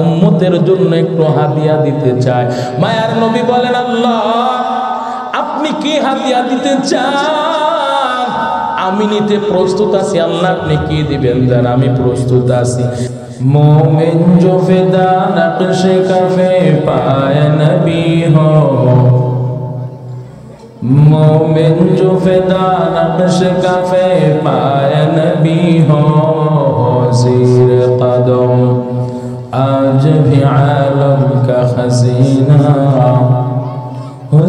উম্মতের জন্য একটু হাদিয়া দিতে চায়। মায়ার নবী বলেন, আল্লাহ আপনি কি হাদিয়া দিতে চান? আমি নিতে প্রস্তুত আছি। আল্লাহ আপনি কি দিবেন জান? আমি প্রস্তুত আছি। मोमिन जो फिदा नक्श कफे पाए नबी हो, मोमिन जो फिदा नक्श कफे पाए नबी हो, ज़ीर कदम आज भी आलम का खजीना,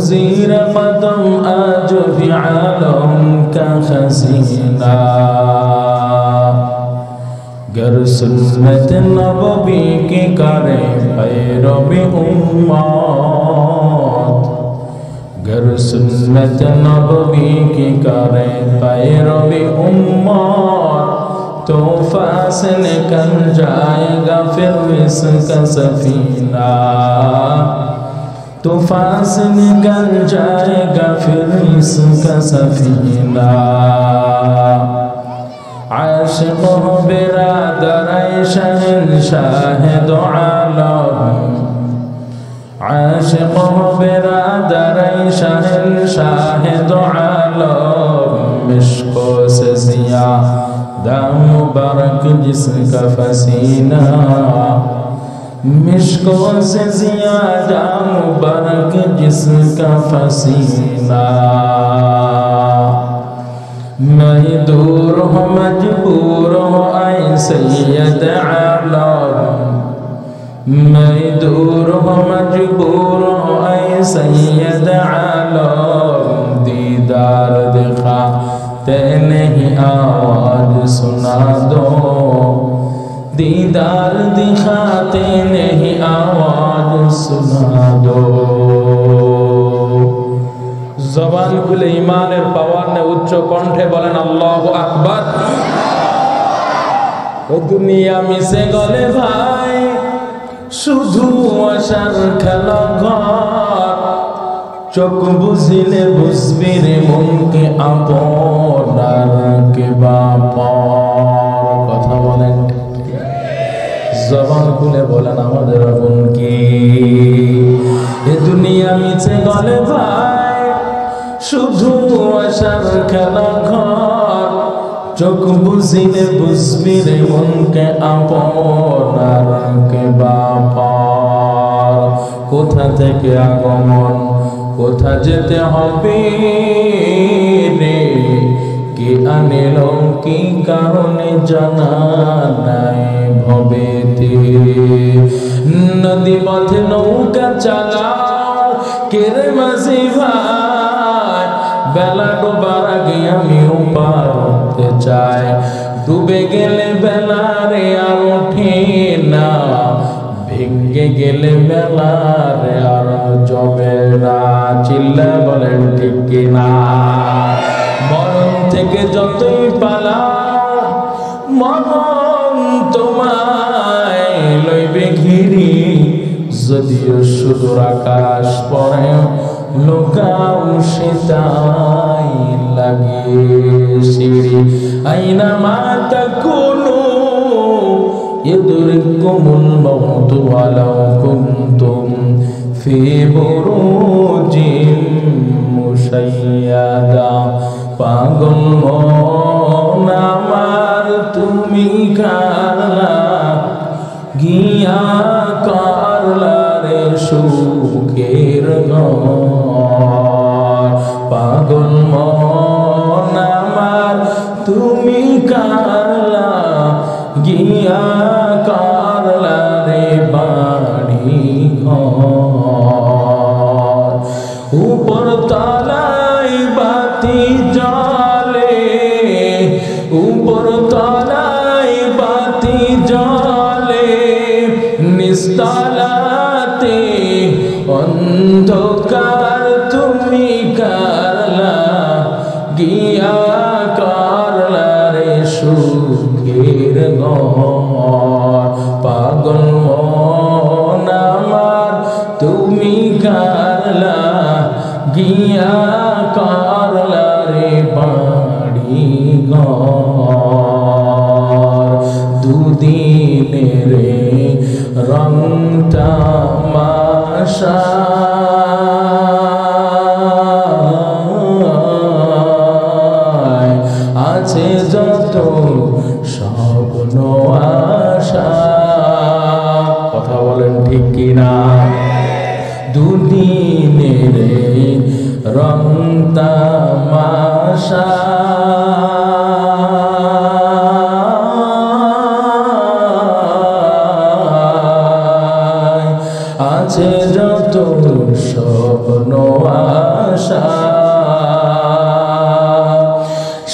ज़ीर कदम आज भी आलम का खजीना। गर सुन्नत नबवी की करे पैरवी उम्मत, गर सुन्नत नबवी की करे पैरवी उम्मत, तो फास निकल जाएगा फिर इसका सफीना, तो फास निकल जाएगा फिर इसका सफीना। आशिक हो बिरादर शहंशाह दो आलम, आशिक हो बिरादर शहंशाह दो आलम, मिश्को से ज़ियादा मुबारक जिसका फसीना, मिश्को से ज़ियादा मुबारक जिसका फसीना। मैं दूर हो मजबूर हो ऐ सैयद आलम, मैं दूर हो मजबूर हो ऐ सैयद आलम, दीदार दिखाते नहीं आवाज सुना दो, दीदार दिखाते नहीं आवाज सुना दो। जबान खुले ईमानेर पावर ने उच्च कण्ठे बोलेन आल्लाहु আকবার। ও দুনিয়া মিশে গলে ভাই শুধু আশার খেলা ঘর, চোখ বুঝিলে বুঝবি রে মনকে আপনার কে বাপার। কথা বলেন, জবান খুলে বলেন আমাদের আপন কি? এ দুনিয়া মিশে গলে ভাই শুধু আশার খেলা ঘর, চোখ বুঝিলে বুঝবি রে মনকে আপনার কে বাপার। কোথা থেকে আগমন কোথা যেতে হবে রে, কে আনিল কি কারণে জানা নাই ভবেতে। নদী পথে নৌকা চালাও কে রে মাঝি ভাই, বেলা ডোবার আগে আমি পার হতে চাই, ডুবে গেলে বেলা রে আর ওঠে না, ভেঙে গেলে বেলা রে আর জমে না। চিল্লা বলেন ঠিক কিনা? মরণ থেকে যতই পালাও মরণ তোমায় লইবে ঘিরি, যদিও সুদূর আকাশ পরে লোকাও সেটাই লাগে সিঁড়ি। আইনা মাতা কুনু ইদরিকুমুল মাউতু ওয়ালাউ কুনতুম ফি বুরুজিম মুশাইয়াদা। পাগল মন আমার তুমি কারলা গিয়া করলা রে সুখের ঘর। পাগল মন আমার তুমি কারলা গিয়া করলা রে বাড়ি ঘর। উপর তলায় বাতি জ্বলে, উপর তলায় বাতি জ্বলে, নিস্তলাতে অন্ধকার তুমি কারলা গিয়া করলা রে সুখের ঘর। পাগল মন আমার তুমি কারলা গিয়া করলা রে বাড়ি ঘর। দুদিনের রং তামাশা আছে যত স্বপ্ন আশা। কথা বলেন ঠিক কিনা? দুদিনের রং তামাশা আছে যত স্বপ্ন আশা,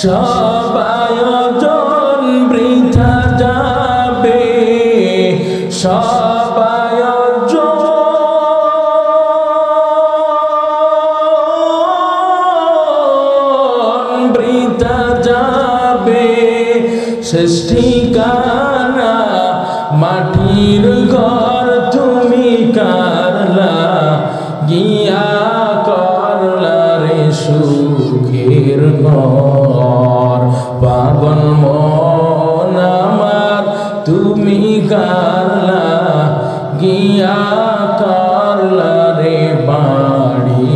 সব আয়োজন বৃথা যাবে, সব আয়োজন বৃথা যাবে, শেষ ঠিকানা মাটির ঘর তুমি কারলা গিয়া করলা রে সুখের ঘর। পাগল মন আমার তুমি কারলা গিয়া করলা রে বাড়ি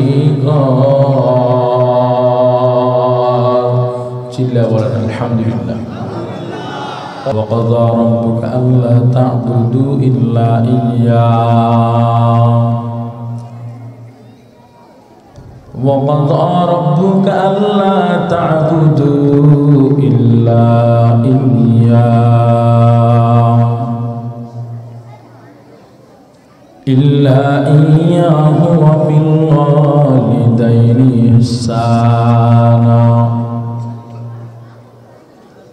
ঘর। চিল্লা বলেন আলহামদুলিল্লাহ। وقضى ربك ألا تعبدوا إلا إياه وقضى ربك ألا تعبدوا إلا إياه وبالوالدين إحسانا।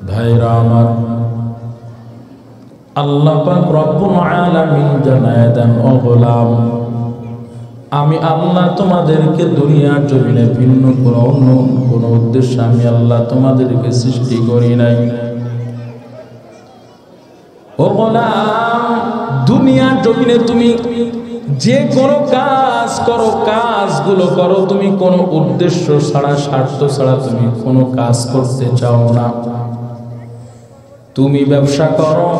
ভাইরা আমার, আল্লাহ পাক রব্বুল আলামিন জানায় দেন, ও গোলাম, আমি আল্লাহ তোমাদেরকে দুনিয়ার জমিনে ভিন্ন কোন উদ্দেশ্যে আমি আল্লাহ তোমাদেরকে সৃষ্টি করি নাই। ও গোলাম, দুনিয়ার জমিনে তুমি যে কোনো কাজ করো, কাজগুলো করো তুমি কোনো উদ্দেশ্য ছাড়া, স্বার্থ ছাড়া তুমি কোনো কাজ করতে চাও না। তুমি ব্যবসা করো,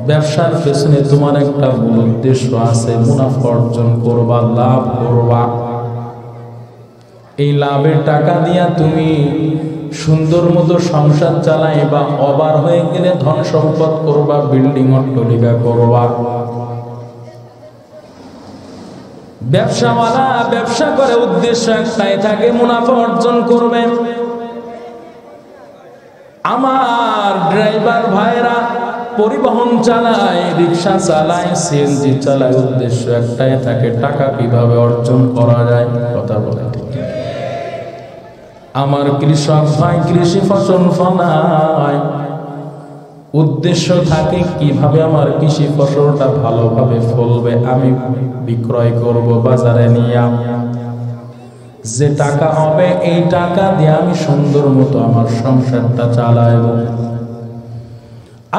ব্যবসার পেছনে তোমার একটা মূল উদ্দেশ্য আছে, মুনাফা অর্জন করবা, লাভ করবা। এই লাভের টাকা দিয়া তুমি সুন্দর মতো সংসার চালাইবা, অবার হয়ে গেলে ধন সম্পদ করবা, বিল্ডিং অট্টালিকা করবা। ব্যবসাওয়ালা ব্যবসা করে উদ্দেশ্য একটাই থাকে, মুনাফা অর্জন করবে। আমার ড্রাইভার ভাইরা পরিবহন চালায়, রিক্সা চালায়, সিএনজি চালায়, উদ্দেশ্য একটাই থাকে, টাকা কিভাবে অর্জন করা যায়। কথা বলে ঠিক। আমার কৃষক ভাই কৃষি ফসল ফলায়, উদ্দেশ্য থাকে কিভাবে আমার কৃষি ফসলটা ভালোভাবে ফলবে, আমি বিক্রয় করব বাজারে নিয়ে। যে টাকা হবে এই টাকা দিয়ে আমি সুন্দর মতো আমার সংসারটা চালাইব।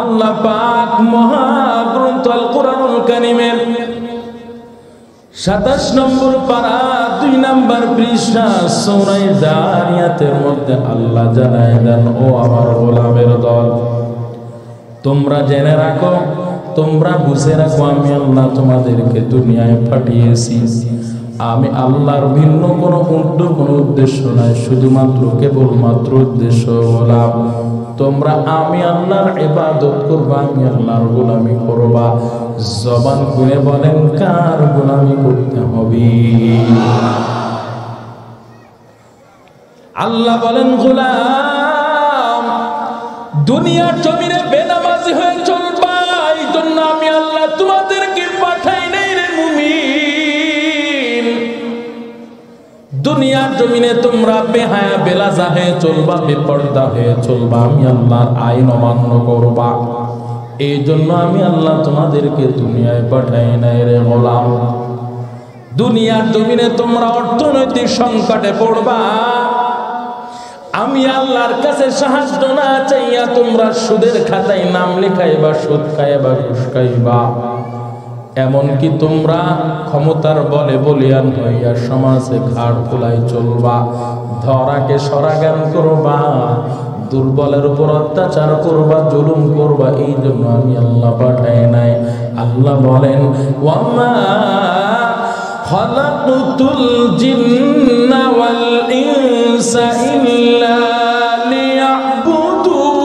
আল্লাহ পাক মহাগ্রন্থ আল কোরআনুল কারীমের 27 নম্বর পারা 2 নম্বর পৃষ্ঠা সূরা যারিয়াতের মধ্যে আল্লাহ জানায় দেন, ও আমার গোলামের দল, তোমরা জেনে রাখো, তোমরা বুঝে রাখো, আমি আল্লাহ তোমাদেরকে দুনিয়ায় পাঠিয়েছি। আমি আল্লাহর ভিন্ন কোনো কোনো উদ্দেশ্য নাই, শুধুমাত্র কেবলমাত্র উদ্দেশ্য হলো তোমরা আমি আল্লাহর ইবাদত করবা, আমি আল্লাহর গোলামি করবা। জবান খুলে বলেন, কার গোলামি করতে হবে? আল্লাহ বলেন, গোলাম দুনিয়ার জমিনে বেনামাজি হয়ে চলবা, এই জন্য আমি আল্লাহ তোমাদেরকে পাঠাই নাই রে মুমিন। দুনিয়ার জমিনে তোমরা বেহায়া বেলাজা হয়ে চলবা, বেপর্দা হয়ে চলবা, আমি আল্লাহর আইন অমান্য করবা। এই জন্য আমি আল্লাহ তোমাদেরকে দুনিয়ায় পাঠাই নাই রে গোলাম। দুনিয়ার জমিনে তোমরা অর্থনৈতিক সংকটে পড়বা, আমি আল্লাহর কাছে সাহায্য না চাইয়া তোমরা সুদের খাতায় নাম লেখাইবা, সুদ খাইবা, ঘুষ খাইবা। এমনকি তোমরা ক্ষমতার বলে বলিয়ান হইয়া সমাজে ঘাড় ফুলাই চলবা, ধরাকে সরাগান করবা, দুর্বলের উপর অত্যাচার করবা, জুলুম করবা। এই জন্য আমি আল্লাহ পাঠাই নাই। আল্লাহ বলেন ওয়ামা খালাকতুল জিন্না ওয়াল ইনসা ইল্লা লিয়াবুদুন।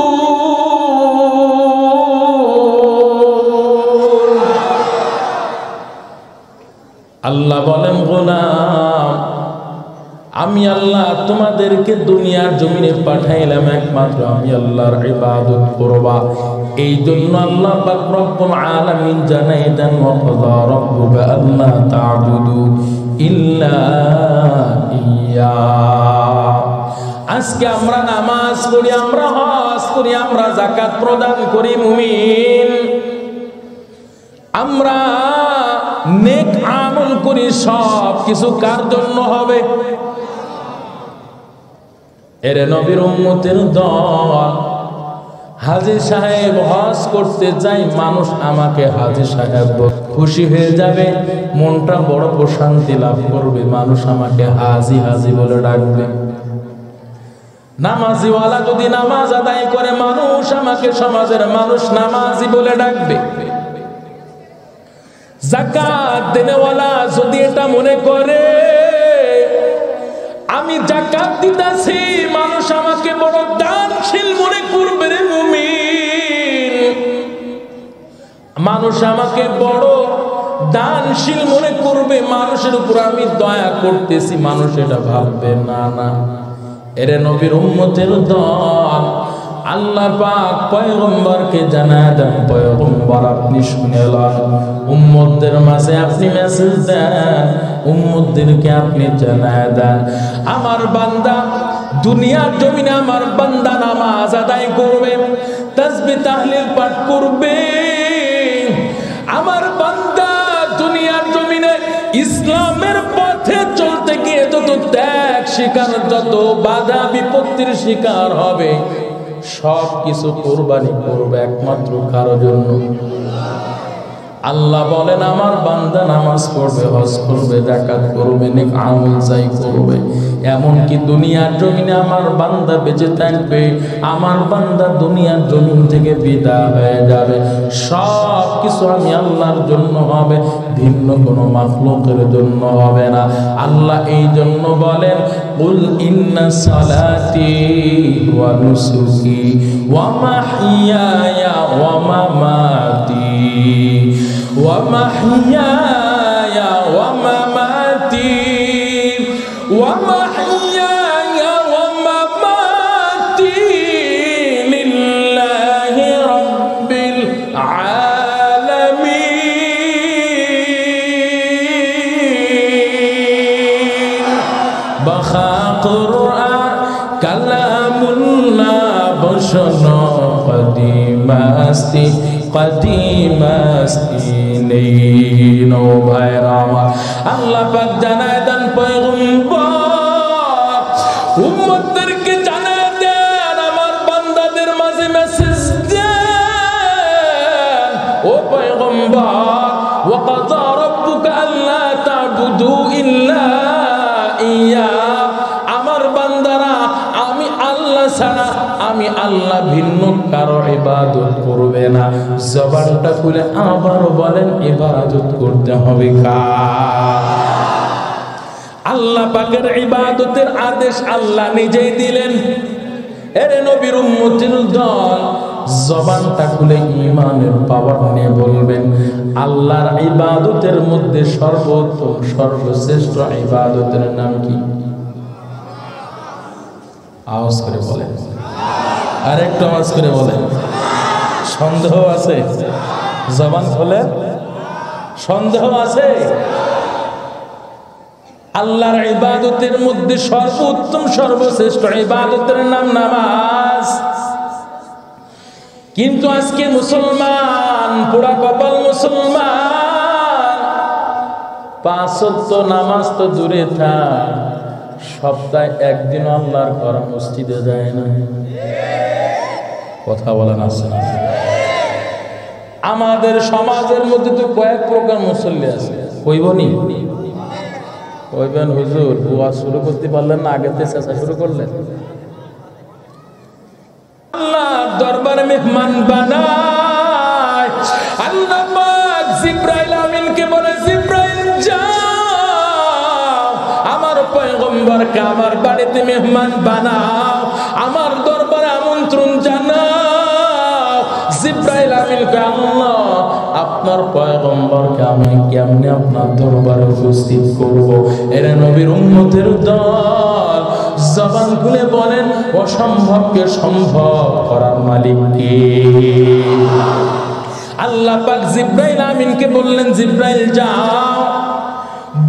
আল্লাহ বলেন গোলাম, আমি আল্লাহ তোমাদেরকে দুনিয়ার জমিনে পাঠাইলাম একমাত্র আমি আল্লাহর ইবাদত করবা। এই জন্য আল্লাহ পাক রব্বুল আলামিন জানাই দেন ওয়া কাযা রাব্বুকা আল্লা তা'বুদু ইল্লা ইয়্যা। আজকে আমরা নামাজ পড়ি, আমরা হজ করি, আমরা যাকাত প্রদান করি, মুমিন আমরা নেক আমল করি, সব কিছু কার জন্য হবে? এরে নবীর উম্মতের দল, হাজী সাহেব হজ করতে যাই, মানুষ আমাকে হাজী সাহেব খুশি হয়ে যাবে, মনটা বড় প্রশান্তি লাভ করবে, মানুষ আমাকে হাজী হাজী বলে ডাকবে। নামাজিওয়ালা যদি নামাজ আদায় করে, মানুষ আমাকে সমাজের মানুষ নামাজি বলে ডাকবে। যাকাত দেনেওয়ালা যদি এটা মনে করে আমি যাকাত দিতেছি, মানুষ আমাকে বড় দানশীল মনে করবে রে মুমিন, মানুষ আমাকে বড় দানশীল মনে করবে, মানুষের উপর আমি দয়া করতেছি, মানুষ এটা ভাববে না। না, এরে নবীর উম্মতের দল, আল্লাহ পাক পয়গম্বরকে জানায় দেন, পয়গম্বর আপনি শুনে লন, উম্মতদের মাঝে আপনি মেসেজ দেন, উম্মতদেরকে আপনি জানায় দেন, আমার বান্দা দুনিয়ার জমিনে আমার বান্দা নামাজ আদায় করবে, তাসবিহ তাহলিল পাঠ করবে, আমার বান্দা দুনিয়ার জমিনে ইসলামের পথে চলতে গিয়ে যত ত্যাগ শিকার, যত বাধা বিপত্তির শিকার হবে, সব কিছু কুরবানি করবে একমাত্র কারো জন্য। আল্লাহ বলেন আমার বান্দা নামাজ পড়বে, হজ করবে, যাকাত করবে, নেক আমল যাই করবে, এমনকি দুনিয়ার জমিনে আমার বান্দা বেঁচে থাকবে, আমার বান্দা দুনিয়ার জমিন থেকে বিদায় হয়ে যাবে, সব কিছু আমি আল্লাহর জন্য হবে, ভিন্ন কোনো মাখলুকের জন্য হবে না। আল্লাহ এই জন্য বলেন কুল ইন্না সালাতি ওয়া নুসুকি ওয়া মাহইয়ায়া ওয়া মামাতি ওয়া মাহইয়ায়া ওয়া মামাতি ওয়া মাহইয়ায়া ওয়া মামাতি লিল্লাহি রাব্বিল আলামিন। বাখা কুরআন কালামুল্লাহ বশনো কদিমাস্তি কদিমাস্তি নেই নো ভাইরা আমার। আল্লাহ পাক জানায় দেন পয়গম্বর উম্মতদেরকে জানায় দেন, আমার বান্দাদের মাঝে মেসেজ দেন, ও পয়গম্বর ওয়া কাযা রাব্বুকা আল্লা তা'বুদু ইল্লা ইয়্যা, আমার বান্দারা আমি আল্লাহ ছাড়া, আমি আল্লাহ ভিন্ন কারো ইবাদত করবে না। জবানটা খুলে আবারও বলেন ইবাদত করতে হবে কার? আল্লাহ পাকের ইবাদতের আদেশ আল্লাহ নিজেই দিলেন। এরে নবীর উম্মতের দল, জবানটা খুলে ঈমানের পাওয়ার নিয়ে বলবেন আল্লাহর ইবাদতের মধ্যে সর্বোত্তম সর্বশ্রেষ্ঠ ইবাদতের নাম কি? আওয়াজ করে বলেন, আর একটু আওয়াজ করে বলেন। সন্দেহ আছে? জবান খোলে। সন্দেহ আছে? আল্লাহর ইবাদতের মধ্যে সর্বোত্তম সর্বশ্রেষ্ঠ ইবাদতের নাম নামাজ। কিন্তু আজকে মুসলমান, পোড়া কপাল মুসলমান, 5 ওয়াক্ত নামাজ তো দূরে থাক, সপ্তাহে একদিন আল্লাহর ঘর মসজিদে যায় না। কথা বলেন আছে না? আমাদের সমাজের মধ্যে তো কয়েক প্রকার মুসল্লি আছে, কইবনি? কইবেন হুজুর বুয়া শুরু করতে পারলেন না, আগেতে চেষ্টা শুরু করলেন। আল্লাহ দরবারে মেহমান বানায়, আল্লাহ পাক পাক জিবরাইল আমিনকে বলে, জিবরাইল যাও আমার পয়গম্বরকে আমার বাড়িতে মেহমান বানাও, আমার দরবারে আমন্ত্রণ জানাও। জিবরাইল আমিনকে, আল্লাহ আপনার পয়গম্বরকে আমি কেমনে আপনার দরবারে উপস্থিত করব? এরা নবীর উম্মতের দল, জবান খুলে বলেন অসম্ভবকে সম্ভব করার মালিক কে? আল্লাহ পাক জিবরাইল আমিনকে বললেন, জিবরাইল যাও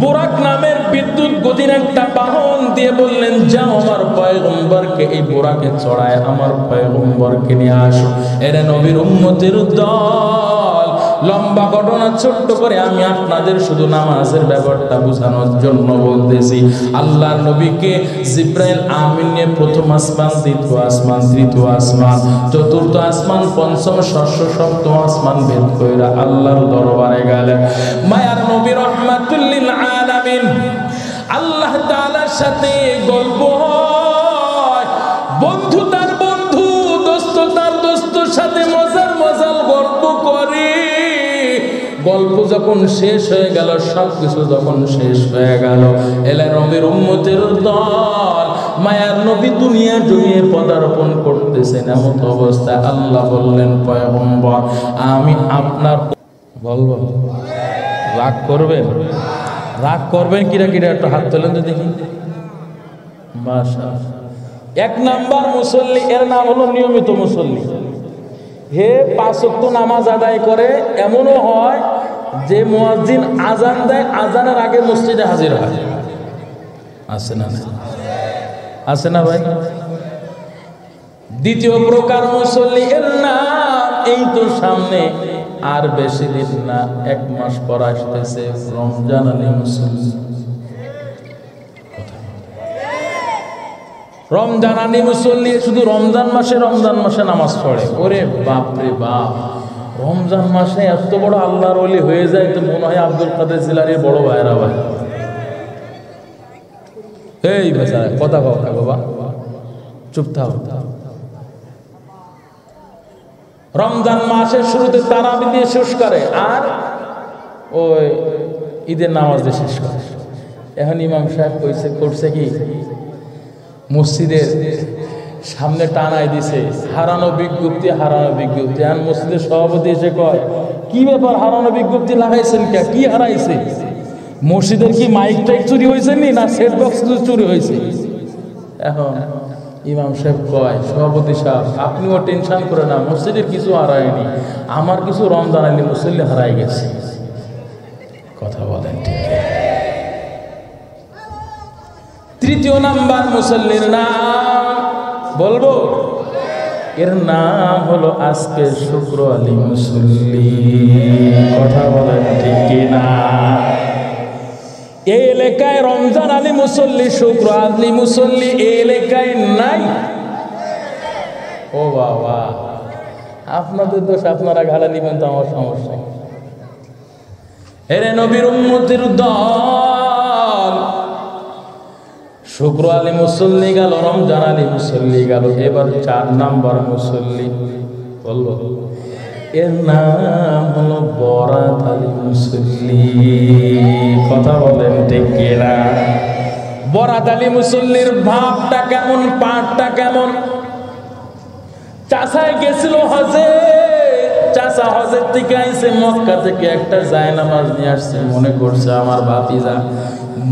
বুরাক নামের বিদ্যুৎ গতির একটা বাহন দিয়ে বললেন, যাও আমার পয়গম্বরকে এই বুরাকে চড়ায় আমার পয়গম্বরকে নিয়ে আসো। এরা নবীর উম্মতের দল। লম্বা ঘটনা ছোট্ট করে আমি আপনাদের শুধু নামাজের ব্যাপারটা বোঝানোর জন্য বলতেছি। আল্লাহ নবীকে জিবরাইল আমিন নিয়ে প্রথম আসমান, দ্বিতীয় আসমান, তৃতীয় আসমান, চতুর্থ আসমান, পঞ্চম, ষষ্ঠ, সপ্তম আসমান ভেদ কইরা আল্লাহর দরবারে গেলেন। মায়ার নবী রহমাতুল লিল আলামিন আল্লাহ তাআলার সাথে গল্প হয়, বন্ধু তার বন্ধু, দোস্ত তার দোস্তর সাথে মজার মজার গল্প করে। গল্প যখন শেষ হয়ে গেল, সবকিছু যখন শেষ হয়ে গেল, এলে নবীর উম্মতের দল মায়ার নবী দুনিয়া জমিয়ে পদার্পণ করতেছেন। এমন অবস্থায় আল্লাহ বললেন, পয়গম্বর আমি আপনার, বলবো রাগ করবেন? রাগ করবেন কিরা কিরা একটু হাত তোলেন তো দেখি। মাশাআল্লাহ। এক নাম্বার মুসল্লি, এর নাম হলো নিয়মিত মুসল্লি। হে পাঁচ ওয়াক্ত নামাজ আদায় করে। এমনও হয় যে মুয়াজ্জিন আজান দেয়, আজানের আগে মসজিদে হাজির হয়। আছে না? আছে না ভাই? দ্বিতীয় প্রকার মুসল্লি, এর নাম এই তো সামনে আর বেশি দিন না, 1 মাস পর আসতেছে রমজান আলী মুসল্লি। রমজান আলী মুসল্লি শুধু রমজান মাসে নামাজ পড়ে। ওরে বাপ রে বাপ, রমজান মাসে এত বড় আল্লাহর ওলি হয়ে যায় তো মনে হয় আব্দুল কাদের জিলানীর বড় ভাইরা ভাই। এই বেচারা কথা কও না বাবা, চুপ থাও। রমজান মাসের শুরুতে তারাবি দিয়ে শেষ করে আর ওই ঈদের নামাজ দিয়ে শেষ করে। এখন ইমাম সাহেব করছে কি, মসজিদের সামনে টানাই দিছে হারানো বিজ্ঞপ্তি। আর মসজিদের সভাপতি এসে কয়, কি ব্যাপার হারানো বিজ্ঞপ্তি লাগাইছেন কে? কি হারাইছে? মসজিদের কি মাইক টাইক চুরি হয়েছে নি, না সেট বক্স চুরি হয়েছে? এখন ইমাম সাহেব কয়, সভাপতি সাহেব আপনিও টেনশন করে না, মসজিদের কিছু হারায়নি, আমার কিছু রমজান আলী মুসল্লি হারাই গেছে। কথা বলেন ঠিক? তৃতীয় নাম্বার মুসল্লির নাম বলবো, এর নাম হলো আজকে শুক্র আলী মুসল্লি। কথা বলেন ঠিক কিনা? এই এলাকায় রমজান আলী মুসল্লি, শুক্র আলী মুসল্লি এই এলাকায় নাই। ও বাবা, আপনাদের দোষ, আপনারা ঘাড়া নিবেন তো আমার সমস্যা। এরে নবীর উম্মতের দল, শুক্র আলী মুসল্লি গেল, রমজান আলী মুসল্লি গেল, এবার 4 নাম্বার মুসল্লি বলবো, এর নাম হলো বরাত আলী মুসল্লি। কথা বলেন ঠিক কিনা? বরাত আলী মুসল্লির ভাবটা কেমন, পাঠটা কেমন? চাষায় গেছিল হজে, চাষা হজের থেকে আইসে, মক্কা থেকে একটা জায়নামাজ নিয়ে আসছে, মনে করছে আমার ভাতিজা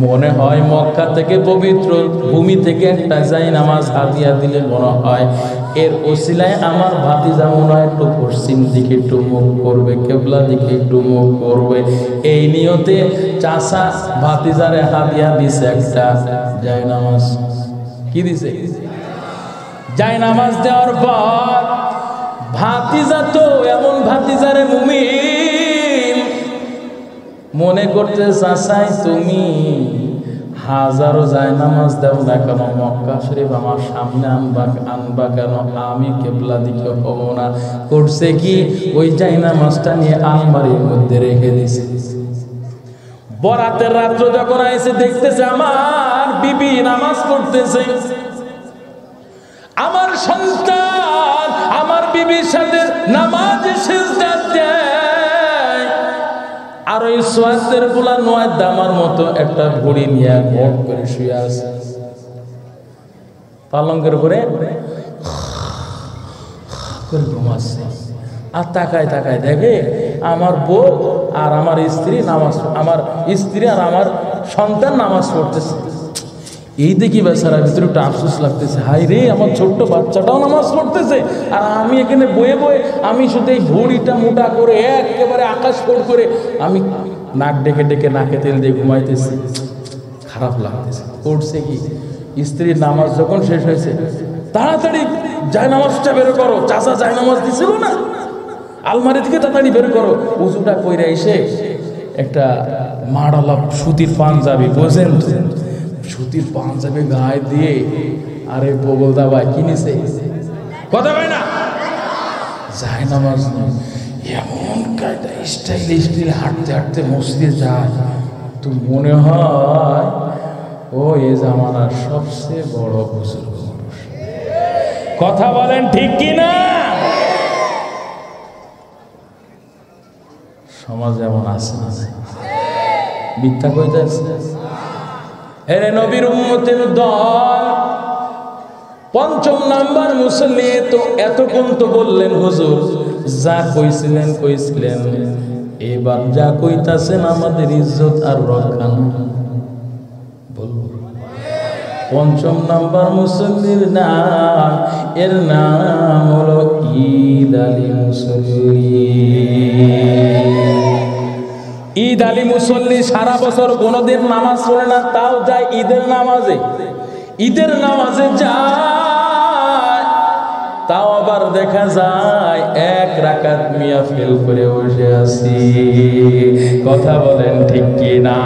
মনে হয় মক্কা থেকে পবিত্র ভূমি থেকে একটা জায়নামাজ হাদিয়া দিলে মনে হয় এর ওসিলায় আমার ভাতিজা মনে হয় একটু পশ্চিম দিকে একটু মুখ করবে, কেবলা দিকে একটু মুখ করবে। এই নিয়তে চাষা ভাতিজারে হাদিয়া দিছে একটা জায়নামাজ। কি দিছে? জায়নামাজ দেওয়ার পর ভাতিজা তো এমন ভাতিজারে মুমিন মনে করতে, চাচাই তুমি হাজারো জায়নামাজ দেও না কেন, মক্কা শরীফ আমার সামনে আনবা কেন, আমি কেবলা দিকে হব না। করছে কি, ওই জায়নামাজটা নিয়ে আলমারির মধ্যে রেখে দিছে। বরাতের রাত্র যখন আইসে দেখতেছে আমার বিবি নামাজ পড়তেছে, আমার সন্তান আমার বিবির সাথে নামাজে সিজদা দেয়। আর ওই সোয়াদের গুলা নয় দামার মতো একটা ঘড়ি নিয়ে ঘট করে শুয়ে আছে পালঙ্কের উপরে ঘুমাচ্ছে। আর তাকায় তাকায় দেখে আমার বউ আর আমার স্ত্রী নামাজ, আমার স্ত্রী আর আমার সন্তান নামাজ পড়তেছে। এই দেখি বেচারা ভিতরে একটু আফসোস লাগতেছে, হাই রে আমার ছোট্ট বাচ্চাটাও নামাজ পড়তেছে আর আমি এখানে বয়ে বয়ে আমি শুধু এই ঘড়িটা মোটা করে একেবারে আকাশ ফোড় করে আমি নাক ডেকে ডেকে নাকে তেল দিয়ে ঘুমাইতেছি। খারাপ লাগতেছে। করছে কি, স্ত্রীর নামাজ যখন শেষ হয়েছে তাড়াতাড়ি যায় নামাজটা বের করো, চাচা যায় নামাজ দিছিল না, আলমারি থেকে তাড়াতাড়ি বের করো। উজুটা কইরা এসে একটা মাড়ালা সুতির পাঞ্জাবি, বোঝেন তো, সুতির পাঞ্জাবি গায়ে দিয়ে, আরে বগলদা ভাই কিনেছে কথা হয় না, যায় নামাজ নেই, এমন কায়দা স্টাইল স্টাইল হাঁটতে হাঁটতে মসজিদে যায়, তো মনে হয় ও এ জামানার সবচেয়ে বড় বুজুর্গ মানুষ। কথা বলেন ঠিক কি না? সমাজ এমন আছে না, মিথ্যা কইতে আছে। এরে নবীর উম্মতের দল, পঞ্চম নাম্বার মুসল্লি। তো এতক্ষণ তো বললেন হুজুর যা কইছিলেন কইছিলেন, এবার যা কইতাছেন আমাদের ইজ্জত আর রক্ষা না। বলবো পঞ্চম নাম্বার মুসল্লির নাম, এর নাম হলো ঈদ আলী মুসল্লি। ঈদ আলী মুসল্লি সারা বছর কোনোদিন নামাজ পড়ে না, তাও যায় ঈদের নামাজে। ঈদের নামাজে যায়, তাও আবার দেখা যায় এক রাকাত মিয়া ফেল করে বসে আছি। কথা বলেন ঠিক কি না?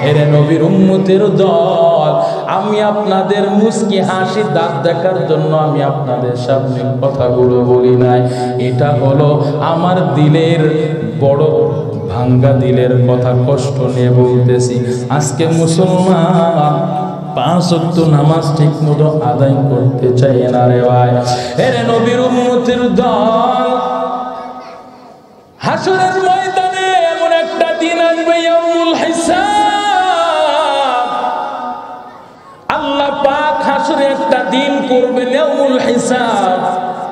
এরে নবীর উম্মতের দল, আমি আপনাদের মুস্কি হাসি দাঁত দেখার জন্য আমি আপনাদের সামনে কথাগুলো বলি নাই। এটা হলো আমার দিলের বড় ভাঙ্গা দিলের কথা, কষ্ট নিয়ে বলতেছি। আজকে মুসলমান 5 ওয়াক্ত নামাজ ঠিক মতো আদায় করতে চাই না রে ভাই। এরে নবীর উম্মতের দল, হাসরের ময়দানে এমন একটা দিন আসবে, ইয়াউমুল হিসাব। আল্লাহ পাক হাসরে একটা দিন করবেন ইয়াউমুল হিসাব।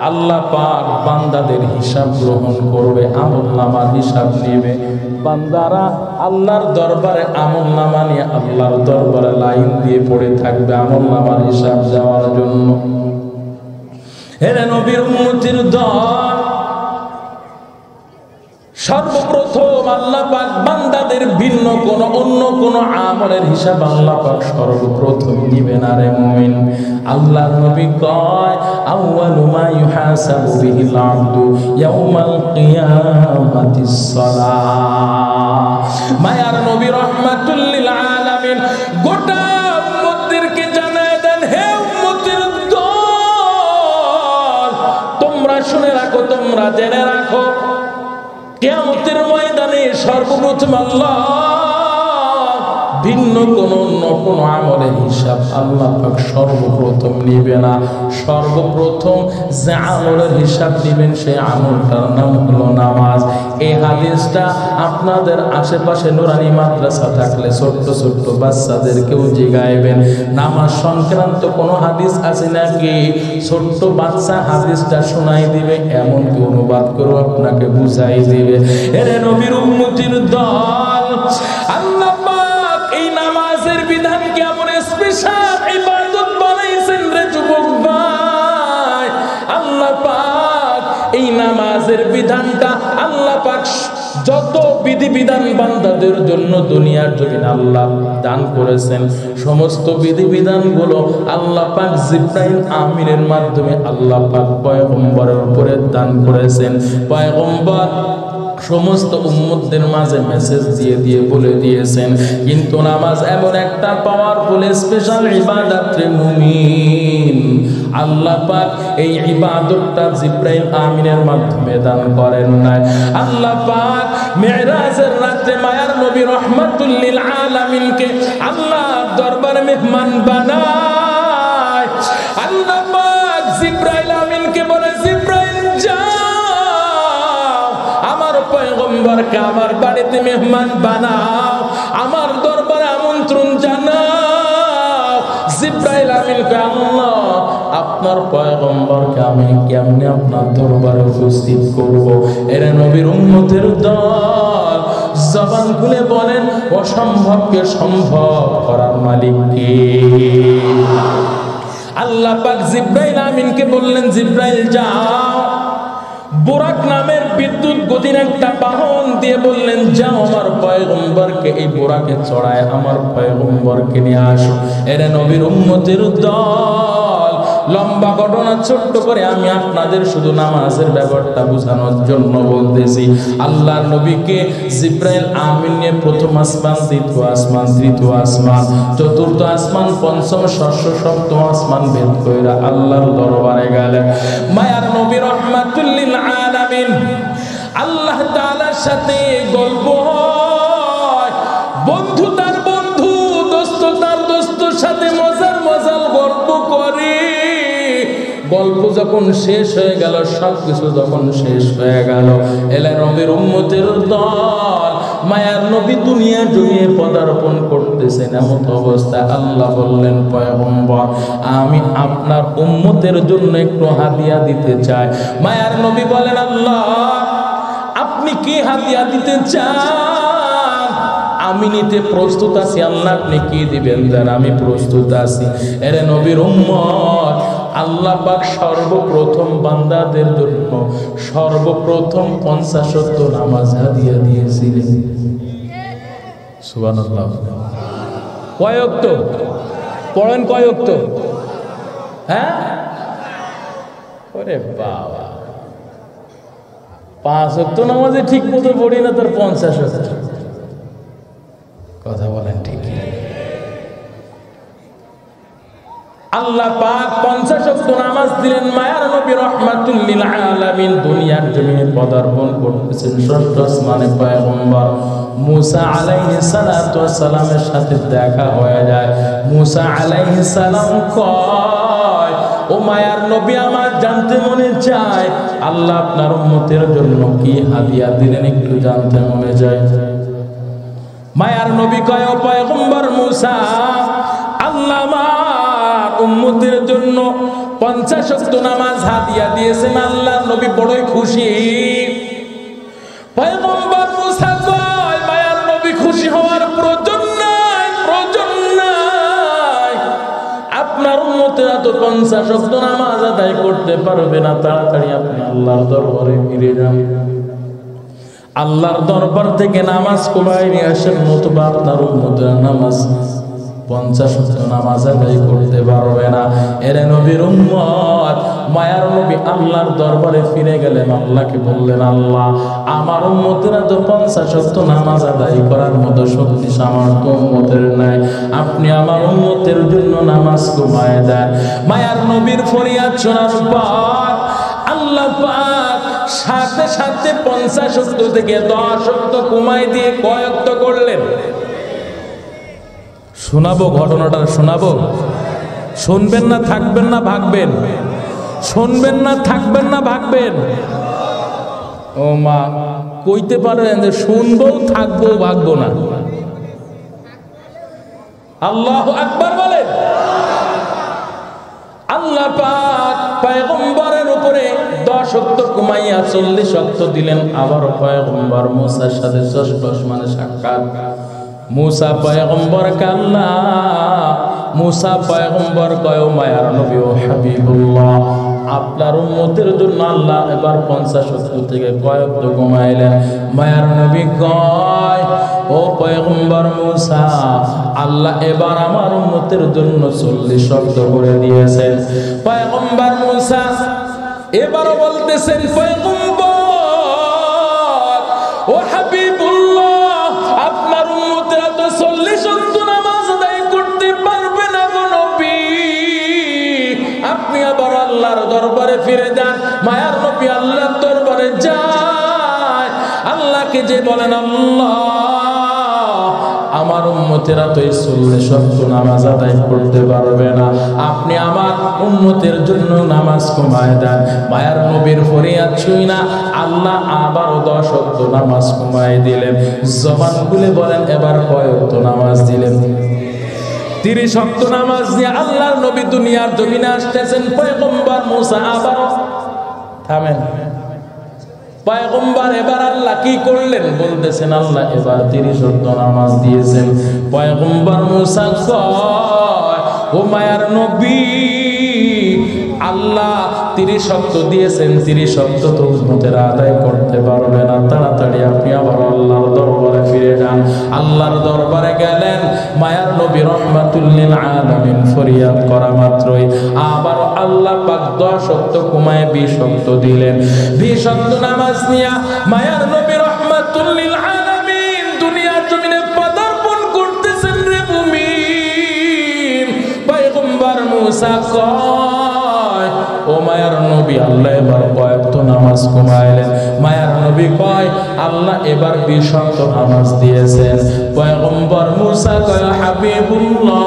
আল্লাহ পাক বান্দাদের হিসাব গ্রহণ করবে, আমলনামার হিসাব নেবে। বান্দারা আল্লাহর দরবারে আমলনামা নিয়ে আল্লাহর দরবারে লাইন দিয়ে পড়ে থাকবে আমলনামার হিসাব যাওয়ার জন্য। হে নবীর উম্মতের দল, সর্বপ্রথম আল্লাহ পাক বান্দাদের ভিন্ন কোন অন্য কোন আমলের হিসাব আল্লাহ পাক সর্বপ্রথম দিবেন। আরে মুমিন, আল্লাহর নবী কয় আউয়ালু মা ইউহাসাবু বিহিল আবদু ইয়াউমাল কিয়ামাতিস সালাহ। মায়ার নবী রাহমাতুল লিল আলামিন গোটা উম্মতদেরকে জানায় দেন, হে উম্মতের দল, তোমরা শুনে রাখো, তোমরা জেনে রাখো, কিয়ামতের ময়দানে সর্বপ্রথম আল্লাহ ভিন্ন কোন আমলের হিসাব আল্লাহ পাক সর্বপ্রথম নেবে না। সর্বপ্রথম যে আমলের হিসাব নেবেন সেই আমলটার নাম হলো নামাজ। এই হাদিসটা আপনাদের আশেপাশে নুরানি মাদ্রাসা থাকলে ছোট্ট ছোট্ট বাচ্চাদেরকেও জিগাইবেন, নামাজ সংক্রান্ত কোনো হাদিস আছে নাকি? ছোট্ট বাচ্চা হাদিসটা শোনাই দিবে, এমনকি অনুবাদ করে আপনাকে বুঝাই দিবে। এর নবীর উম্মতির দল, আল্লাহ পাক এই নামাজের বিধানকে এমন স্পেশাল ইবাদত বানাইছেন রে যুবক ভাই। আল্লাহ পাক এই নামাজের বিধানটা আল্লাহ পাক যত বিধিবিধান বান্দাদের জন্য দুনিয়ার জমিন আল্লাহ দান করেছেন, সমস্ত বিধিবিধানগুলো আল্লাহ পাক জিবরাইল আমিনের মাধ্যমে আল্লাহ পাক পয়গম্বরের উপরে দান করেছেন। পয়গম্বর সমস্ত উম্মতদের মাঝে মেসেজ দিয়ে দিয়ে বলে দিয়েছেন। কিন্তু নামাজ এমন একটা পাওয়ারফুল স্পেশাল ইবাদত রে মুমিন, আল্লাহ পাক এই ইবাদতটা জিবরাইল আমিনের মাধ্যমে দান করেন নাই। আল্লাহ পাক মিরাজের রাতে মায়ার নবী রাহমাতুল লিল আলামিনকে আল্লাহ দরবারে মেহমান বানায়। আল্লাহ পাক জিবরাইল আমিনকে বলে, জিবরাইল যাও আমার পয়গম্বর পয়গম্বরকে আমার বাড়িতে মেহমান বানাও, আমার দরবারে আমন্ত্রণ জানাও। জিবরাইল আমিনকে আল্লাহ আপনার পয়গম্বরকে আমি কেমনে আপনার দরবারে উপস্থিত করব? এরা নবীর উম্মতের দল, জবান খুলে বলেন অসম্ভবকে সম্ভব করার মালিক কে? আল্লাহ পাক জিবরাইল আমিনকে বললেন, জিবরাইল যাও, বুরাক নামের বিদ্যুৎ গতির একটা বাহন দিয়ে বললেন, যাও আমার পয়গম্বরকে এই বুরাকে চড়ায় আমার পয়গম্বরকে নিয়ে আসো। এরা নবীর উম্মতের দল। লম্বা ঘটনা ছোট্ট করে আমি আপনাদের শুধু নামাজের ব্যাপারটা বোঝানোর জন্য বলতেছি। আল্লাহর নবীকে জিবরাইল আমিন নিয়ে প্রথম আসমান, দ্বিতীয় আসমান, তৃতীয় আসমান, চতুর্থ আসমান, পঞ্চম, ষষ্ঠ, সপ্তম আসমান ভেদ কইরা আল্লাহর দরবারে গেলেন। মায়ার নবী রহমাতুল লিল আলামিন আল্লাহ তাআলার সাথে গল্প হয়, বন্ধু তার বন্ধু, দোস্ত তার দোস্তর সাথে মজার মজার গল্প করে। গল্প যখন শেষ হয়ে গেল, সবকিছু যখন শেষ হয়ে গেল, এলে নবীর উম্মতের দল মায়ার নবী দুনিয়া জমিয়ে পদার্পণ করতেছেন। এমন অবস্থায় আল্লাহ বললেন, পয়গম্বর আমি আপনার উম্মতের জন্য একটু হাদিয়া দিতে চাই। মায়ার নবী বলেন, আল্লাহ আপনি কি হাদিয়া দিতে চান? আমি নিতে প্রস্তুত আছি। আল্লাহ আপনি কি দিবেন জান? আমি প্রস্তুত আছি। এরে নবীর উম্মত, আল্লাহ পাক সর্বপ্রথম বান্দাদের জন্য সর্বপ্রথম 50 নামাজ হাদিয়া দিয়েছিলেন। সুবহানাল্লাহ। কয় ওয়াক্ত পড়েন? কয় ওয়াক্ত? হ্যাঁ, ওরে বাবা, 5 ওয়াক্ত নামাজে ঠিক মতো পড়ি না, তার 50 ওয়াক্ত। কথা বলেন ঠিক? আল্লাহ পাক 50 ওয়াক্ত নামাজ দিলেন। মায়ার নবী রাহমাতুল লিল আলামিন দুনিয়ার জমিনে পদার্পণ করতেছেন। ষষ্ঠ আসমানে পয়গম্বর মুসা আলাইহিস সালাতু ওয়াস সালামের সাথে দেখা হয়ে যায়। মুসা আলাইহিস সালাম কয়, ও মায়ার নবী, আমার জানতে মনে চায় আল্লাহ আপনার উম্মতের জন্য কি হাদিয়া দিলেন, একটু জানতে মনে চায়। মায়ার নবী কয়, ও পয়গম্বর মুসা, আল্লাহ আমার উম্মতের জন্য 50 ওয়াক্ত নামাজ হাদিয়া দিয়েছেন। আল্লাহর নবী বড়ই খুশি। পয়গম্বর মুসা কয়, মায়ার নবী খুশি হওয়ার প্রয়োজন নাই, প্রয়োজন নাই। আপনার উম্মতেরা তো 50 ওয়াক্ত নামাজ আদায় করতে পারবে না, তাড়াতাড়ি আপনি আল্লাহর দরবারে ফিরে যান, আল্লাহর দরবার থেকে নামাজ কমায় নিয়ে আসেন, নতুবা আপনার উম্মতেরা নামাজ 50 ওয়াক্ত নামাজ আদায় করতে পারবে না। এরে নবীর উম্মত, মায়ার নবী আল্লাহর দরবারে ফিরে গেলেন। আল্লাহকে বললেন, আল্লাহ আমার উম্মতেরা তো 50 ওয়াক্ত নামাজ আদায় করার মতো শক্তি সামর্থ্য উম্মতের নাই, আপনি আমার উম্মতের জন্য নামাজ কমায় দেন। মায়ার নবীর ফরিয়াদ শোনার পর আল্লাহ পাক সাথে সাথে 50 ওয়াক্ত থেকে 10 ওয়াক্ত কমায় দিয়ে কয় ওয়াক্ত করলেন? শোনাবো, ঘটনাটা শোনাবো। শুনবেন না থাকবেন না ভাগবেন? শুনবেন না থাকবেন না ভাগবেন? ও মা, কইতে পারেন যে শুনবো থাকবো ভাগবো না? আল্লাহু আকবার বলেন। আল্লাহ পাক পয়গম্বরের উপরে 10 ওয়াক্ত কমাইয়া 40 ওয়াক্ত দিলেন। আবার পয়গম্বর মুসার সাথে 6 আসমানে সাক্ষাৎ। মুসা পয়গম্বরকে আল্লাহ, মুসা পয়গম্বর কয়, ও মায়ার নবী, ও হাবিবুল্লাহ, আপনার উম্মতের জন্য আল্লাহ এবার 50 ওয়াক্ত থেকে কয় ওয়াক্ত কমাইলেন? মায়ার নবী কয়, ও পয়গম্বর মুসা, আল্লাহ এবার আমার উম্মতের জন্য 40 ওয়াক্ত করে দিয়েছেন। পয়গম্বর মুসা এবারও বলতেছেন, পয়গম্বর ও হাবিবুল্লাহ, আপনার উম্মতেরা তো 40 ওয়াক্ত নামাজ আদায় করতে পারবে না গো নবী, আপনি আবার আল্লাহর দরবারে ফিরে যান। মায়ার নবী আল্লাহর দরবারে যায়। আল্লাহকে যে বলেন, আল্লাহ আমার উম্মত উম্মতেরা তো এই 40 ওয়াক্ত নামাজ আদায় করতে পারবে না, আপনি আমার উম্মতের জন্য নামাজ কমায় দেন। মায়ার নবীর ফরিয়াদ শুই না আল্লাহ আবারও 10 ওয়াক্ত নামাজ কমায় দিলেন। জবান খুলে বলেন এবার কয় ওয়াক্ত নামাজ দিলেন? 30 ওয়াক্ত নামাজ দিয়ে আল্লাহর নবী দুনিয়ার জমিনে আসতেছেন। পয়গম্বর মুসা আবারও থামেন। পয়গম্বর এবার আল্লাহ কি করলেন? বলতেছেন আল্লাহ এবার 30 ওয়াক্ত নামাজ দিয়েছেন। পয়গম্বর মুসা কয় ও মায়ার নবী, আল্লাহ 30 ওয়াক্ত দিয়েছেন, 30 ওয়াক্ত তো উম্মতেরা আদায় করতে পারবে না, তাড়াতাড়ি আপনি আবার আল্লাহর দরবারে ফিরে যান। আল্লাহর দরবারে গেলেন, মায়ার নবী রহমাতুল লিল আলামিন ফরিয়াদ করা মাত্রই আবার আল্লাহ পাক 10 ওয়াক্ত কমায় 20 ওয়াক্ত দিলেন। 20 ওয়াক্ত নামাজ নিয়া মায়ার নবী রহমাতুল লিল আলামিন দুনিয়ার জমিনে পদার্পণ করতেছেন। রে মুমিন, পয়গম্বর মুসা কয় ও মায়ার নবী, আল্লাহ এবার কয়েকত নামাজ কমাইলেন। মায়ার নবী কয় আল্লাহ এবার 20 ওয়াক্ত নামাজ দিয়েছেন। পয়গম্বর মুসা কয় হাবিবুল্লাহ,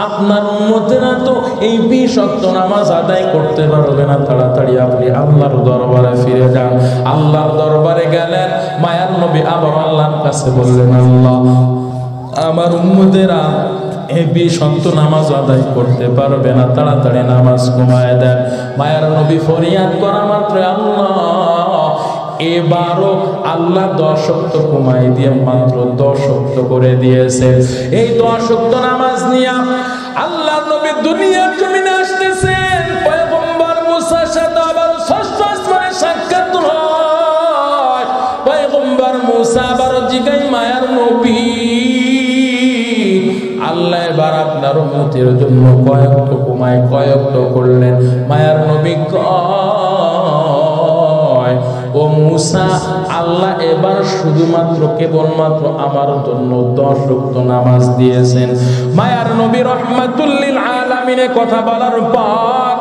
আপনার উম্মতেরা তো এই 20 ওয়াক্ত নামাজ আদায় করতে পারবে না, তাড়াতাড়ি আপনি আল্লাহর দরবারে ফিরে যান। আল্লাহর দরবারে গেলেন, মায়ার নবী আবার আল্লাহর কাছে বললেন আল্লাহ আমার উম্মতেরা এই 20 ওয়াক্ত নামাজ আদায় করতে পারবে না, তাড়াতাড়ি নামাজ কমায় দেন। মায়ার নবী ফরিয়াদ করা মাত্র আল্লাহ এবারও আল্লাহ 10 ওয়াক্ত কমাই দিয়ে মাত্র 10 ওয়াক্ত করে দিয়েছে। এই 10 ওয়াক্ত নামাজ নিয়ে আল্লাহ নবী দুনিয়ার জমিনে আসতেছেন। পয়গম্বর মুসার সাথে আবার ষষ্ঠ আসমানে সাক্ষাৎ হয়। পয়গম্বর মুসা আবার জিগাই মায়ার নবী, আল্লাহ এবার আপনার উম্মতের জন্য কয়েকটা কমায় কয়েকটা করলেন। মায়ার নবী কয় ও মুসা, আল্লাহ এবার শুধুমাত্র কেবলমাত্র আমার জন্য 10 ওয়াক্ত নামাজ দিয়েছেন। মায়ার নবী রহমাতুল লিল আলামিনে কথা বলার পর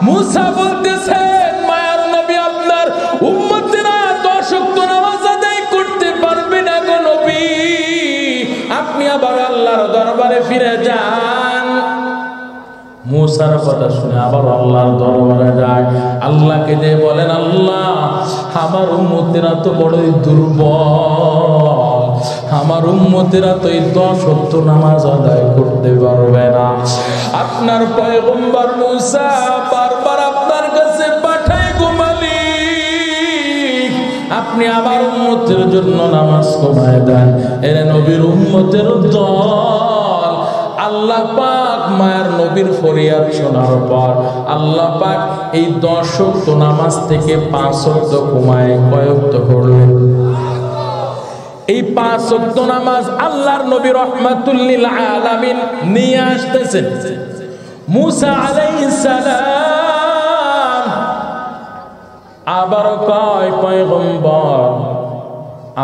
মুসা বলতেছেন মায়ার নবী আপনার উম্মতেরা 10 ওয়াক্ত নামাজ আদায় করতে পারবে না গো নবী, আপনি আবার আল্লাহর দরবারে ফিরে যান। মুসার কথা শুনে আবার আল্লাহর দরবারে যায়। আল্লাহকে যে বলেন আল্লাহ আমার উম্মতেরা তো বড়ই দুর্বল, আমার উম্মতেরা তো এই 10 ওয়াক্ত নামাজ আদায় করতে পারবে না। আপনার পয়গম্বর মুসা বারবার আপনার কাছে পাঠায় গো মালিক, আপনি আমার উম্মতের জন্য নামাজ কমায় দেন। এর নবীর উম্মতের দল। আল্লাহ পাক মায়ের নবীর ফরিয়াদ শোনার পর আল্লাহ পাক এই 10 ওয়াক্ত নামাজ থেকে 5 ওয়াক্ত কমায় কয় ওয়াক্ত করলেন? এই 5 ওয়াক্ত নামাজ আল্লাহর নবী রহমাতুল লিল আলামিন নিয়ে আসতেছেন। মুসা আলাইহিস সালাম আবার কয় পয়গম্বর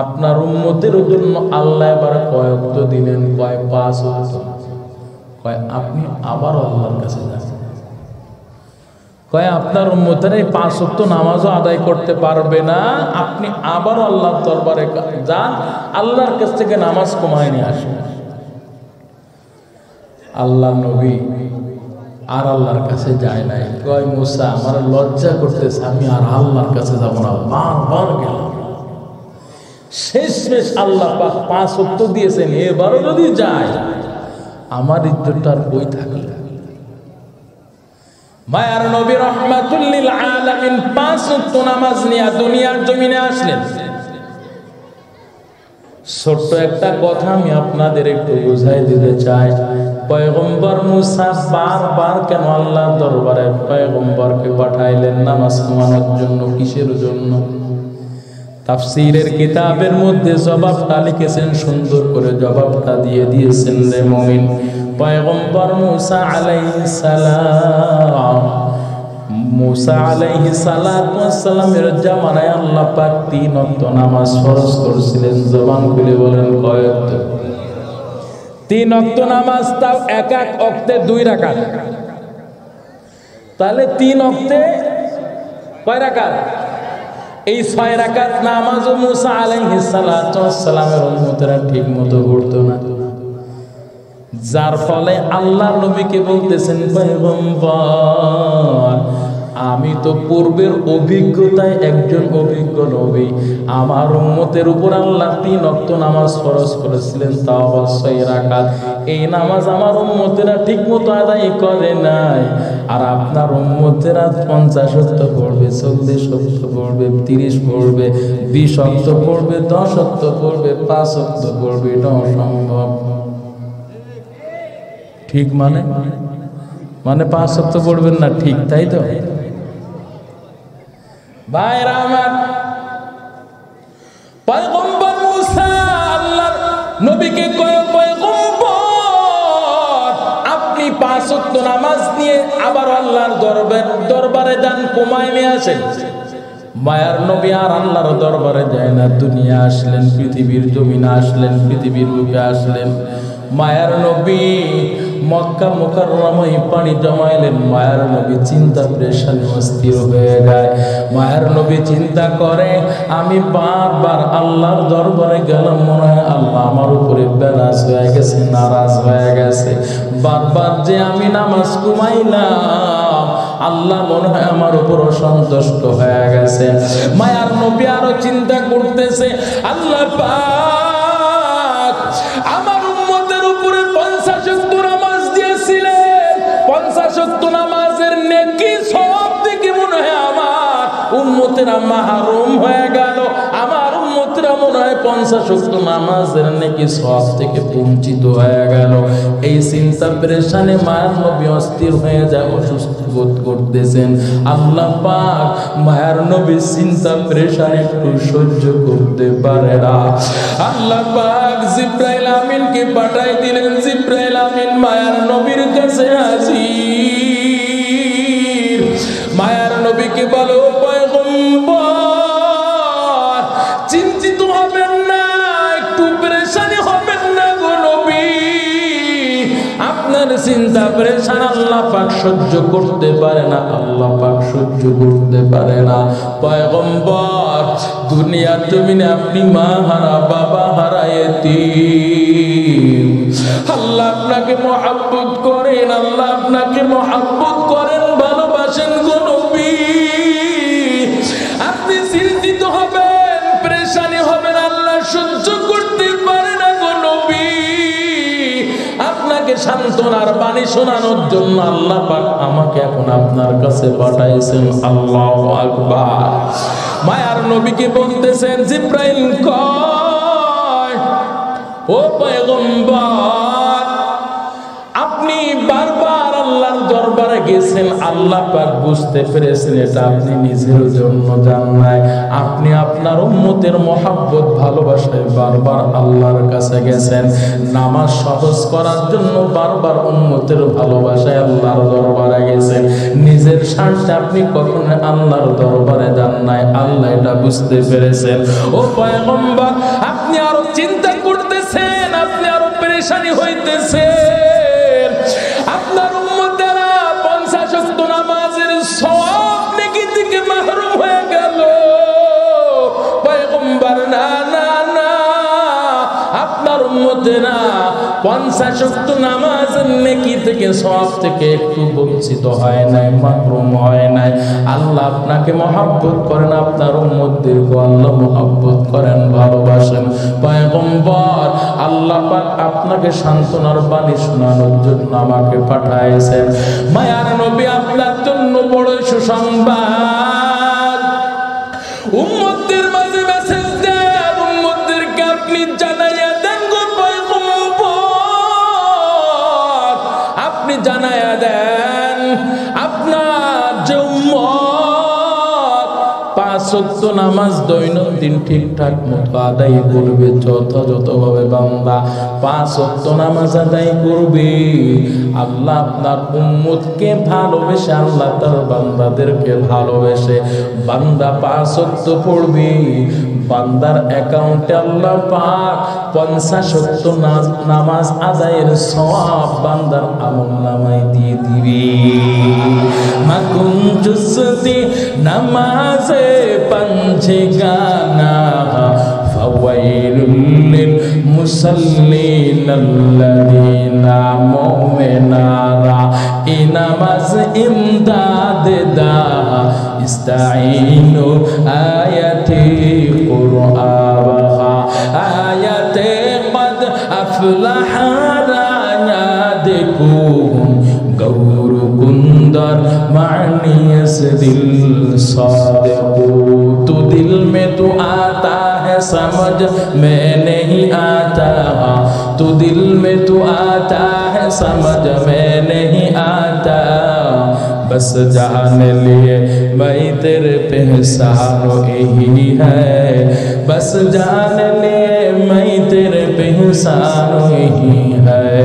আপনার উম্মতের জন্য আল্লাহ এবার কয় ওয়াক্ত দিলেন? কয় 5 ওয়াক্ত। কয় আপনি আবার আল্লাহর কাছে যাচ্ছেন। কয় আপনার উম্মতেরা এই 5 ওয়াক্ত নামাজও আদায় করতে পারবে না, আপনি আবার আল্লাহর দরবারে যান, আল্লাহর কাছ থেকে নামাজ কমায় নিয়ে আসেন। আল্লাহ নবী আর আল্লাহর কাছে যায় নাই। কয় মুসা আমার লজ্জা করতেছে, আমি আর আল্লাহর কাছে যাব না। বারবার গেলাম, শেষমেশ আল্লাহ পাক 5 ওয়াক্ত দিয়েছেন, এবারও যদি যায় আমার ইজ্জতটা আর কই থাকলে। মায়ার নবী রহমাতুল লিল আলামিন 5 ওয়াক্ত নামাজ নিয়ে দুনিয়ার জমিনে আসলেন। ছোট্ট একটা কথা আমি আপনাদের একটু বুঝাই দিতে চাই। পয়গম্বর মুসা বারবার কেন আল্লাহর দরবারে পয়গম্বরকে পাঠাইলেন? নামাজ কমানোর জন্য। কিসের জন্য? তাফসীরের কিতাবের মধ্যে জবাবটা লিখেছেন, সুন্দর করে জবাবটা দিয়ে দিয়েছেন রে মুমিন। পয়গম্বর মুসা আলাইহিস সালাম, মুসা আলাইহিস সালাতু ওয়াস সালামের জামানায় আল্লাহ পাক 3 ওয়াক্ত নামাজ ফরজ করেছিলেন। জবান খুলে বলেন কয় ওয়াক্ত? 3 ওয়াক্ত নামাজ, তাও এক এক ওয়াক্তে 2 রাকাত। তাহলে 3 ওয়াক্তে কয় রাকাত? এই 6 রাকাত নামাজও মুসা আলাইহিস সালাতু ওয়াস সালামের উম্মতেরা ঠিক মতো পড়তো না, যার ফলে আল্লাহর নবীকে বলতেছেন পয়গম্বর আমি তো পূর্বের অভিজ্ঞতায় একজন অভিজ্ঞ নবী, আমার উম্মতের উপর আল্লাহ 3 ওয়াক্ত নামাজ ফরজ করেছিলেন, তাও আবার 6 রাকাত। এই নামাজ আমার উম্মতেরা ঠিক মতো আদায় করে নাই, আর আপনার উম্মতেরা 50 ওয়াক্ত পড়বে, 40 ওয়াক্ত পড়বে, 30 পড়বে, 20 ওয়াক্ত পড়বে, 10 ওয়াক্ত পড়বে, 5 ওয়াক্ত পড়বে, এটা অসম্ভব। ঠিক মানে 5 ওয়াক্ত পড়বেন না, ঠিক তাই তো ভাইরা আমার। পয়গম্বর মুসা আল্লাহর নবীকে কয় পয়গম্বর আপনি 5 ওয়াক্ত নামাজ নিয়ে আবার আল্লাহর দরবারে যান, কমায় নিয়ে আসেন। মায়ার নবী আর আল্লাহর দরবারে যায় না, দুনিয়া আসলেন, পৃথিবীর জমিনে আসলেন, পৃথিবীর রূপে আসলেন। মায়ার নবী মক্কা মুকাররমায় পানি জমাইলেন। মায়ার নবী চিন্তা প্রেশানে অস্থির হয়ে যায়। মায়ার নবী চিন্তা করে আমি বারবার আল্লাহর দরবারে গেলাম, মনে হয় আল্লাহ আমার উপরে বেরাজ হয়ে গেছে, নারাজ হয়ে গেছে। বারবার যে আমি নামাজ কমাইলাম, আল্লাহ মনে হয় আমার উপর অসন্তুষ্ট হয়ে গেছে। মায়ার নবী আরো চিন্তা করতেছে, আল্লাহ পাক আমার উম্মতের উপরে 50 ওয়াক্ত নামাজ দিয়েছিলেন, 50 ওয়াক্ত নামাজের নেকি সব থেকে মনে হয় আমার উম্মতেরা মাহরুম হয়ে গেল। আমার উম্মতেরা মনে হয় 50 ওয়াক্ত নামাজের নেকি সব থেকে বঞ্চিত হয়ে গেল। এই চিন্তা প্রেশানে মায়ার নবী অস্থির হয়ে যায়, অসুস্থ বোধ করতেছেন। আল্লাহ পাক মায়ার নবী চিন্তা প্রেশানে একটু সহ্য করতে পারে না। আল্লাহ পাক জিব্রাইল আমিনকে পাঠাই দিলেন। জিব্রাইল আমিন মায়ার নবীর কাছে হাজির। মায়ার নবীকে বলো পয়গম্বর চিন্তিত হবেন না, একটু পেরেশানি হবেন না গো নবী, আপনার চিন্তা প্রেশান আল্লাহ পাক সহ্য করতে পারে না, আল্লাহ পাক সহ্য করতে পারে না। পয়গম্বর দুনিয়ার জমিনে আপনি মা হারা, বাবা হারা, এতিম, আল্লাহ আপনাকে মহব্বত করেন, আল্লাহ আপনাকে মহব্বত করেন, ভালোবাসেন গো নবী। আপনি চিন্তিত হবেন, পেরেশানি হবেন, আল্লাহ সহ্য করতে পারে না গো নবী। আপনাকে সান্ত্বনার বাণী শোনানোর জন্য আল্লাহ পাক আমাকে এখন আপনার কাছে পাঠাইছেন। আল্লাহু আকবার। মায়ার নবীকে বলতেছেন জিব্রাইল কয় ও পয়গম্বর আপনি বারবার আল্লাহর দরবারে গেছেন, আল্লাহ পাক বুঝতে পেরেছেন এটা আপনি নিজের জন্য যান নাই, আপনি আপনার উম্মতের মহব্বত ভালোবাসায় বারবার আল্লাহর কাছে গেছেন। নামাজ সহজ করার জন্য বারবার উম্মতের ভালোবাসায় আল্লাহর দরবারে গেছেন। নিজের স্বার্থে আপনি কখনো আল্লাহর দরবারে যান নাই, আল্লাহ এটা বুঝতে পেরেছেন। ও পয়গম্বর আপনি আরো চিন্তা করতেছেন, আপনি আরো পেরেশানি হইতেছেন। আপনার উম্মতেরা 50 ওয়াক্ত নামাজের সওয়াব নেকি থেকে মাহরুম হয়ে গেল। পয়গম্বর না না না, আপনার উম্মতেরা 50 ওয়াক্ত নামাজের নেকি থেকে সওয়াব থেকে একটু বঞ্চিত হয় নাই, মাহরুম হয় নাই। আল্লাহ আপনাকে মহব্বত করেন, আপনার উম্মতদেরকে আল্লাহ মহব্বত করেন, ভালোবাসেন। পয়গম্বর আল্লাহ পাক আপনাকে সান্ত্বনার বাণী শোনানোর জন্য আমাকে পাঠাইছেন। মায়ার নবী আপনার জন্য বড় সুসংবাদ উম্মতদের মাঝে মেসেজ দেন, উম্মতদেরকে আপনি জানাইয়া দেন গো পয়গম্বর, আপনি জানাইয়া দেন আপনার যে উম্মত 5 ওয়াক্ত নামাজ দৈনন্দিন ঠিকঠাক মতো আদায় করবে, যথাযথভাবে বান্দা 5 ওয়াক্ত নামাজ আদায় করবে। আল্লাহ আপনার উম্মতকে ভালোবেসে, আল্লাহ তার বান্দাদেরকে ভালোবেসে বান্দা 5 ওয়াক্ত পড়বে, বান্দার অ্যাকাউন্টে আল্লাহ পাক 50 নামাজ আদায়ের সওয়াব বান্দার আমলনামায় দিয়ে দিবে। মাকুম জুসতি নামাজে পঞ্জে গানা ফাওয়াইলুল লিল মুসাল্লিন আল্লাযিনা মুমিনারা ইনামাজ ইমদাদ দা ইস্তাঈনু আয়াতি কুরআন আয়াতে কদ আফলাহা রায়াদকুম गौर कुंदर मानियस दिल सादको तो दिल में तू आता है समझ में नहीं आता तो दिल में तू आता है समझ में नहीं आता बस जाने लिए मैं तेरे पहचानो यही है बस जाने लिए मैं तेरे पहचानो यही है